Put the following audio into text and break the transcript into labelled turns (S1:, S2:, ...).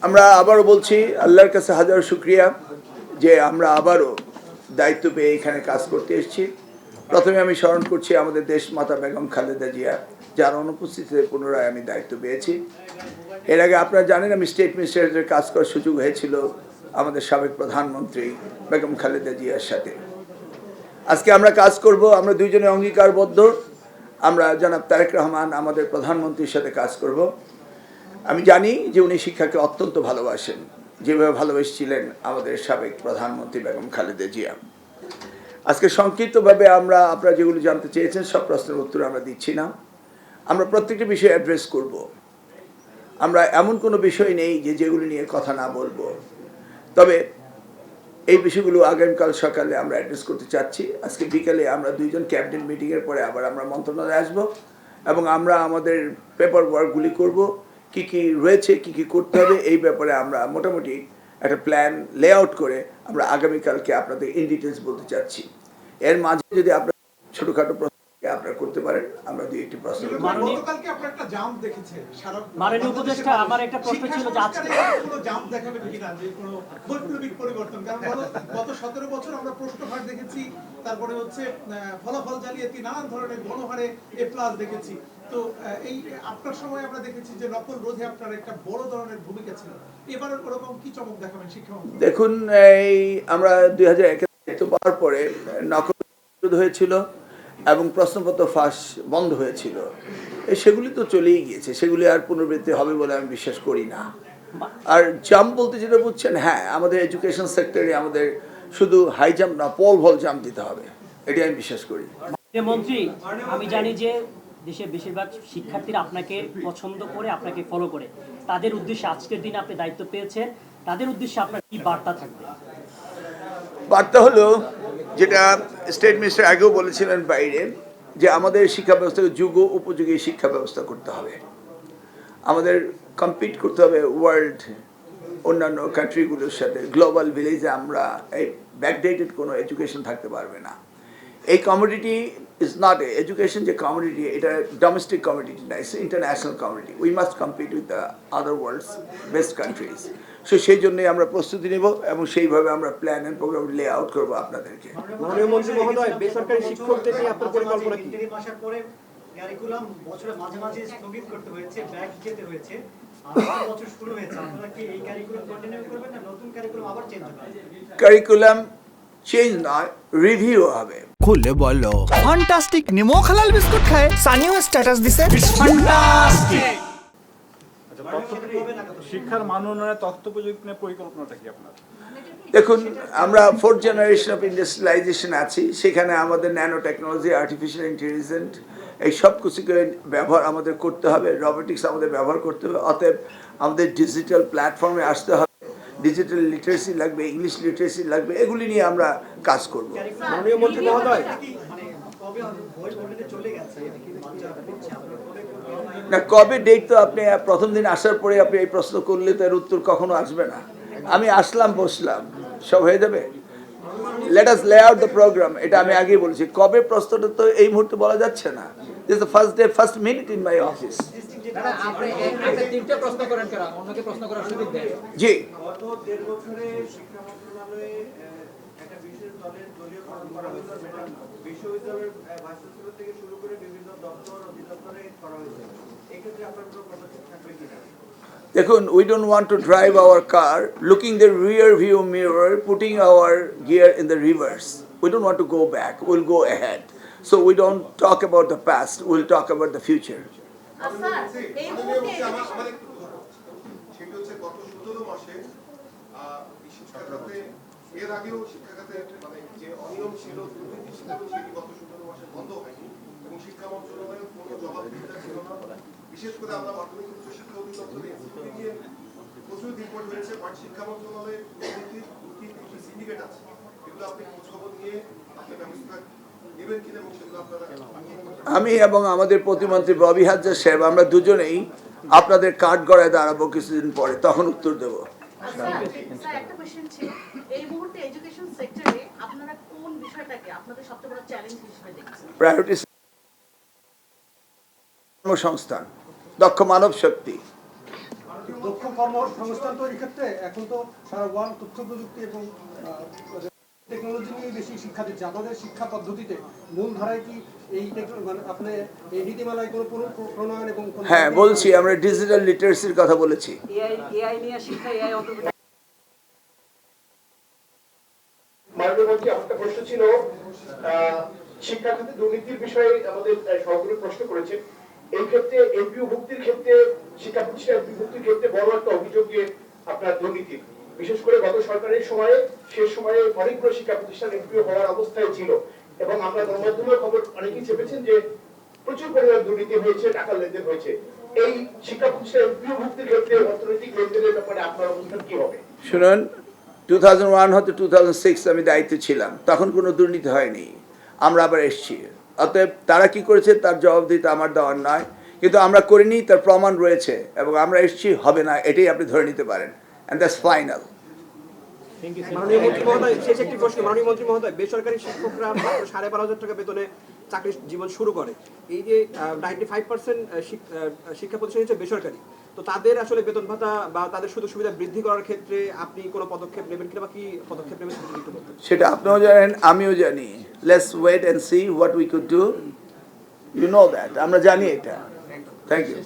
S1: আমরা আবারও বলছি আল্লাহর কাছে হাজার শুকরিয়া যে আমরা আবারও দায়িত্ব পেয়ে এখানে কাজ করতে এসেছি। প্রথমে আমি স্মরণ করছি আমাদের দেশ মাতা বেগম খালেদা জিয়া, যার অনুপস্থিতিতে পুনরায় আমি দায়িত্ব পেয়েছি। এর আগে আপনারা জানেন আমি স্টেট মিনিস্টারের কাজ করার সুযোগ হয়েছিল আমাদের সাবেক প্রধানমন্ত্রী বেগম খালেদা জিয়ার সাথে। আজকে আমরা কাজ করব, আমরা দুইজনে অঙ্গীকারবদ্ধ। আমরা জনাব তারেক রহমান আমাদের প্রধানমন্ত্রীর সাথে কাজ করব। আমি জানি যে উনি শিক্ষাকে অত্যন্ত ভালোবাসেন, যেভাবে ভালোবেসেছিলেন আমাদের সাবেক প্রধানমন্ত্রী বেগম খালেদা জিয়া। আজকে সংক্ষিপ্তভাবে আপনারা যেগুলো জানতে চেয়েছেন সব প্রশ্নের উত্তর আমরা দিচ্ছি না। আমরা প্রত্যেকটি বিষয় অ্যাড্রেস করব। আমরা এমন কোনো বিষয় নেই যেগুলো নিয়ে কথা না বলবো, তবে এই বিষয়গুলো আগামীকাল সকালে আমরা অ্যাড্রেস করতে চাচ্ছি। আজকে বিকালে আমরা দুইজন ক্যাবিনেট মিটিংয়ের পরে আবার আমরা মন্ত্রণালয়ে আসবো এবং আমরা আমাদের পেপার ওয়ার্কগুলি করব, কি কি রয়েছে, কি কি করতে হবে, এই ব্যাপারে আমরা মোটামুটি একটা প্ল্যান লেআউট করে আমরা আগামীকালকে আপনাদের ইন ডিটেলস বলতে চাচ্ছি। এর মাঝে যদি আপনারা ছোটোখাটো প্রশ্ন আপনারা করতে পারেন, আমরা দুই একটি প্রশ্ন।
S2: গতকালকে আপনারা একটা জাম দেখেছেন,
S3: মাননীয় উপদেষ্টা, আমার একটা প্রশ্ন ছিল যে আজকে
S2: কোনো জাম দেখাবেন কিনা, যে কোনো বৈপ্লবিক পরিবর্তন? কারণ গত 17 বছর আমরা প্রশ্নহার দেখেছি, তারপরে হচ্ছে ফলাফল জালিয়াতি, নানান ধরনের গণহারে A+ দেখেছি। তো এই আপনার সময় আমরা দেখেছি যে নকল রোধে আপনার একটা বড় ধরনের ভূমিকা ছিল। এবার ওরকম কি চমক দেখাবেন শিক্ষামন্ত্রী?
S1: দেখুন, এই আমরা 2001 পাওয়ার পরে নকল রোধ হয়েছিল এবং প্রশ্নপত্র ফাঁস বন্ধ হয়েছিল। সেগুলি তো চলেই গিয়েছে, সেগুলি আর পুনরাবৃত্তি হবে বলে আমি বিশ্বাস করি না। আর জাম্প বলতে যেটা বুঝছেন, হ্যাঁ, আমাদের এডুকেশন সেক্টরে আমাদের শুধু হাই জাম্প না, পল ভল জাম্প দিতে হবে, এটাই আমি বিশ্বাস করি।
S3: মন্ত্রী, আমি জানি যে দেশের বেশিরভাগ শিক্ষার্থীরা আপনাকে পছন্দ করে, আপনাকে ফলো করে। তাদের উদ্দেশ্যে আজকের দিনে আপনি দায়িত্ব পেয়েছেন, তাদের উদ্দেশ্যে আপনার কি বার্তা থাকবে?
S1: বার্তা হলো, যেটা স্টেট মিনিস্টার আগেও বলেছিলেন বাইরে, যে আমাদের শিক্ষা ব্যবস্থাকে যুগ উপযোগী শিক্ষা ব্যবস্থা করতে হবে। আমাদের কম্পিট করতে হবে ওয়ার্ল্ড অন্যান্য কান্ট্রিগুলোর সাথে। গ্লোবাল ভিলেজে আমরা এই ব্যাকডেটেড কোনো এডুকেশন থাকতে পারবে না। এই কমোডিটি ইজ নট এডুকেশন, যে কমোডিটি, এটা ডোমেস্টিক কমোডিটি না, it's international commodity. We must compete with the other world's best countries. So সেই জন্যই আমরা প্রস্তুতি নেব এবং সেইভাবে আমরা plan and program lay out করবো আপনাদেরকে।
S4: মাননীয় মন্ত্রী মহোদয়, বেসরকারি শিক্ষকদের নিয়ে আপনার পরিকল্পনা কি?
S5: কারিকুলাম বছরে মাঝে মাঝে স্থগিত করতে হয়েছে, ব্যাক যেতে হয়েছে। বছর শুরু হয়েছে, আপনারা কি এই কারিকুলাম কন্টিনিউ করবেন না নতুন কারিকুলাম আবার চেঞ্জ হবে?
S1: কারিকুলাম চেঞ্জ নয়, রিভিউ হবে।
S6: খুলে বলো। ফ্যান্টাস্টিক নিমো খালাল বিস্কুট খায়, সানিও স্ট্যাটাস দিছে ফ্যান্টাস্টিক।
S4: শিক্ষার মান উন্নয়নের তথ্য প্রযুক্তি নিয়ে পরিকল্পনাটা কি আপনার?
S1: দেখুন, আমরা 4th জেনারেশন অফ ইন্ডাস্ট্রিয়ালাইজেশন আছি, সেখানে আমাদের ন্যানো টেকনোলজি, আর্টিফিশিয়াল ইন্টেলিজেন্স, এই সব কিছুকে ব্যবহার আমাদের করতে হবে। রোবোটিক্স আমাদের ব্যবহার করতে হবে। অতএব আমাদের ডিজিটাল প্ল্যাটফর্মে আসতে হবে, ডিজিটাল লিটারেসি লাগবে, ইংলিশ লিটারেসি লাগবে, এগুলি নিয়ে আমরা কাজ করব।
S4: মাননীয় মন্ত্রী মহোদয়,
S1: না, কবে ডেট তো আপনি প্রথম দিন আসার পরে আপনি এই প্রশ্ন করলে তার উত্তর কখনো আসবে না। আমি আসলাম, বসলাম, সব হয়ে যাবে। লেট আস লে আউট দ্য প্রোগ্রাম, এটা আমি আগেই বলেছি। কবে প্রশ্নটা তো এই মুহূর্তে বলা যাচ্ছে না। This is the first day, first minute in my office. জি,
S2: গত 1.5 বছরে শিক্ষা মন্ত্রণালয়ে একটা বিশেষ দলের দলীয় গঠন করা হয়েছে, যেটা বিশ্ববিদ্যালয়ের ভাইস চ্যান্সেলর থেকে শুরু করে বিভিন্ন দপ্তর অধিদপ্তরে করা হয়েছে। এক্ষেত্রে আপনার কোনো পদক্ষেপ থাকবে কিনা?
S1: দেখুন, we don't want to drive our car looking the rear view mirror, putting our gear in the reverse. We don't want to go back, we'll go ahead. So we don't talk about the past, we'll talk about the future.
S7: এর আগেও শিক্ষাখাতে মানে যে অনিয়ম ছিল, দুর্নীতি ছিল, সেটি গত 17 মাসে বন্ধ হয়নি এবং শিক্ষা মন্ত্রণালয়ের কোনো জবাবদিহিতা ছিল না। বিশেষ করে আমরা মাধ্যমিক উচ্চ শিক্ষা অধিদপ্তরে এনসিপি নিয়ে প্রচুর রিপোর্ট হয়েছে, বাট শিক্ষা মন্ত্রণালয়ের দুটি সিন্ডিকেট আছে। এগুলো আপনি খোঁজখবর নিয়ে আপনি ব্যবস্থা নেবেন কিনা এবং সেগুলো আপনারা?
S1: আমি এবং আমাদের প্রতিমন্ত্রী ববি হাজরা সাহেব, আমরা দুজনেই আপনাদের কাঠ গড়ায় দাঁড়াবো কিছুদিন পরে, তখন উত্তর দেবো।
S8: একটা কোশ্চেন ছিল, এই মুহূর্তে এডুকেশন সেক্টরে আপনারা কোন বিষয়টাকে আপনাদের সবচেয়ে বড় চ্যালেঞ্জ হিসেবে দেখছেন?
S1: প্রায়োরিটি কর্মসংস্থান, দক্ষ মানব শক্তি,
S4: দক্ষ কর্মসংস্থান তৈরির ক্ষেত্রে এখন তো সারা ওয়ার্ল্ড তথ্য প্রযুক্তি এবং টেকনোলজি নিয়ে বেশি শিক্ষা দিচ্ছে। আপনাদের শিক্ষা পদ্ধতিতে মূল ধারায় কি এই মানে আপনি এই নীতিমালায় কোনো প্রণয়ন এবং
S1: হ্যাঁ বলছি, আমরা ডিজিটাল লিটারেসির কথা বলেছি।
S3: এআই নিয়ে শিক্ষা, এআই অন্তর্ভুক্ত।
S9: মাননীয় মন্ত্রী, আমার একটা প্রশ্ন ছিল, শিক্ষা খাতে দুর্নীতির বিষয়ে আমাদের সহযোগী প্রশ্ন করেছেন। এই ক্ষেত্রে এমপিও ভুক্তির ক্ষেত্রে, শিক্ষা প্রতিষ্ঠান এমপিও ভুক্তির ক্ষেত্রে বড় একটা অভিযোগ যে আপনার দুর্নীতি, বিশেষ করে গত সরকারের সময়ে, শেষ সময়ে অনেকগুলো শিক্ষা প্রতিষ্ঠান এমপিও হওয়ার অবস্থায় ছিল, এবং আমরা গণমাধ্যমের খবর অনেকেই চেপেছেন যে প্রচুর পরিমাণ দুর্নীতি হয়েছে, টাকা লেনদেন হয়েছে। এই শিক্ষা প্রতিষ্ঠান এমপিও ভুক্তির ক্ষেত্রে অর্থনৈতিক লেনদেনের ব্যাপারে আপনার অবস্থান কি হবে?
S1: শুনুন, 2001 হতে 2006 আমি দায়িত্বে ছিলাম, তখন কোনো দুর্নীতি হয়নি। আমরা আবার এসেছি, অতএব তারা কি করেছে তার জবাব দিতে আমার দেওয়ার নয়, কিন্তু আমরা করিনি তার প্রমাণ রয়েছে, এবং আমরা এসেছি, হবে না এটাই আপনি ধরে নিতে পারেন, অ্যান্ড দ্যাটস ফাইনাল।
S4: মাননীয় মন্ত্রী মহোদয়, শেষ একটি প্রশ্ন। মাননীয় মন্ত্রী মহোদয়, বেসরকারি শিক্ষকরা মাত্র 12,500 টাকা বেতনে চাকরি জীবন শুরু করে। এই যে 95% শিক্ষা প্রতিষ্ঠান হচ্ছে বেসরকারি, তো তাদের আসলে বেতন ভাতা বা তাদের সুযোগ সুবিধা বৃদ্ধি করার ক্ষেত্রে আপনি কোনো পদক্ষেপ নেবেন কিনা, বা কি পদক্ষেপ নেবেন একটু বলবেন?
S1: সেটা আপনিও জানেন, আমিও জানি। Let's wait and see what we could do, you know that, আমরা জানি এটা। Thank you.